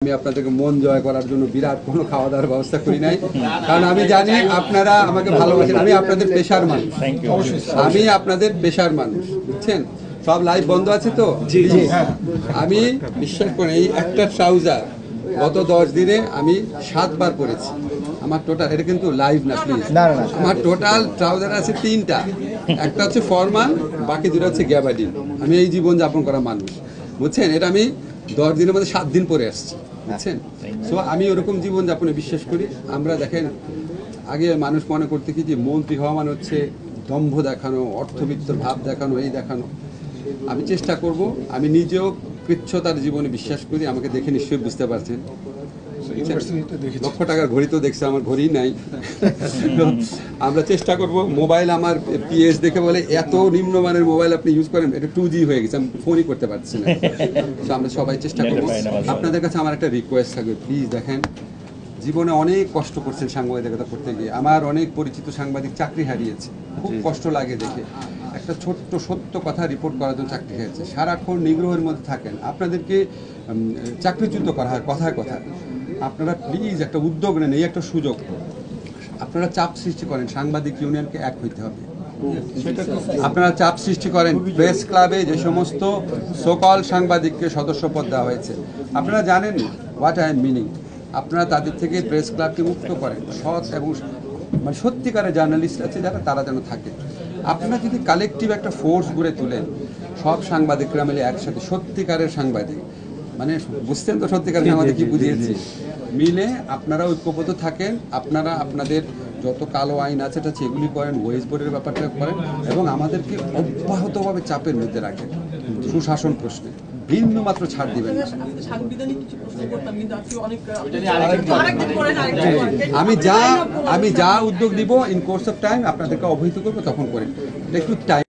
আমি আপনাদেরকে মন জয় করার জন্য বিরাট কোনো খাওয়া দাওয়ার ব্যবস্থা করি নাই, কারণ আমি জানি আপনারা আমাকে ভালোবাসেন। আমি আপনাদের পেশার মানুষ, আমি আপনাদের পেশার মানুষ, বুঝছেন? সব লাইভ বন্ধ আছে তো। আমি বিশ্বাস করি এই একটা ট্রাউজার গত 10 দিনে আমি 7 বার পরেছি। আমার টোটাল, এটা কিন্তু লাইভ না প্লিজ, আমার টোটাল ট্রাউজার আছে 3টা। একটা হচ্ছে ফরমাল, বাকি 2টা হচ্ছে গ্যাবার্ডিন। আমি এই জীবন যাপন করা মানুষ, বুঝছেন? এটা আমি 10 দিনের মধ্যে 7 দিন পরে আসছি, বুঝছেন? সো আমি ওরকম জীবনযাপনে বিশ্বাস করি। আমরা দেখেন, আগে মানুষ মনে করতে কি যে মন্ত্রী হওয়া মানে হচ্ছে দম্ভ দেখানো, অর্থবিত্তর ভাব দেখানো, এই দেখানো। আমি চেষ্টা করব, আমি নিজেও কৃচ্ছতার জীবনে বিশ্বাস করি। আমাকে দেখে নিশ্চয়ই বুঝতে পারছেন। লক্ষ টাকার ঘড়ি তো দেখছে, আমার ঘড়ি নাই। আমরা চেষ্টা করব। মোবাইল আমার পিএস দেখে বলে এত নিম্নমানের মোবাইল আপনি ইউজ করেন, এটা 2G হয়ে গেছে, আমি ফোনই করতে পারছি না। তো আমরা সবাই চেষ্টা করব। আপনাদের কাছে আমার একটা রিকোয়েস্ট থাকবে, প্লিজ দেখেন, জীবনে অনেক কষ্ট করছেন সাংবাদিকতা করতে গিয়ে। আমার অনেক পরিচিত সাংবাদিক চাকরি হারিয়েছে, খুব কষ্ট লাগে দেখে। একটা ছোট্ট সত্য কথা রিপোর্ট করার জন্য চাকরি হয়েছে, সারাক্ষণ নিগ্রহের মধ্যে থাকেন, আপনাদেরকে চাকরিচ্যুত করা হয় কথায় কথায়। আপনারা প্লিজ একটা উদ্যোগ নেন, এই একটা সুযোগ। আপনারা চাপ সৃষ্টি করেন, সাংবাদিক ইউনিয়নকে এক হইতে হবে। আপনারা চাপ সৃষ্টি করেন, প্রেস ক্লাবে যে সমস্ত সকল সাংবাদিককে সদস্যপদ দেওয়া হয়েছে, আপনারা জানেন হোয়াট আই এম মিনিং। আপনারা তাদের থেকে প্রেস ক্লাবকে মুক্ত করেন। সৎ এবং মানে সত্যিকারের জার্নালিস্ট আছে যারা, তারা যেন থাকে। আপনারা যদি কালেকটিভ একটা ফোর্স গড়ে তোলেন, সব সাংবাদিকরা মিলে একসাথে, সত্যিকারের সাংবাদিক, মানে বুঝতেন তো সত্যিকারের সাংবাদিক কি বুঝিয়েছি, মিলে আপনারা ঐক্যবদ্ধ থাকেন। আপনারা আপনাদের যত কালো আইন আছে এটা সেগুলি করেন, ওয়েজ বোর্ডের ব্যাপারটা করেন, এবং আমাদেরকে অব্যাহতভাবে চাপের মধ্যে রাখেন সুশাসন প্রশ্নে। বিন্দু মাত্র ছাড় দিবেন না। আমি যা উদ্যোগ দিব ইন কোর্স অফ টাইম আপনাদেরকে অবহিত করবো, তখন করেন। এটা একটু টাইম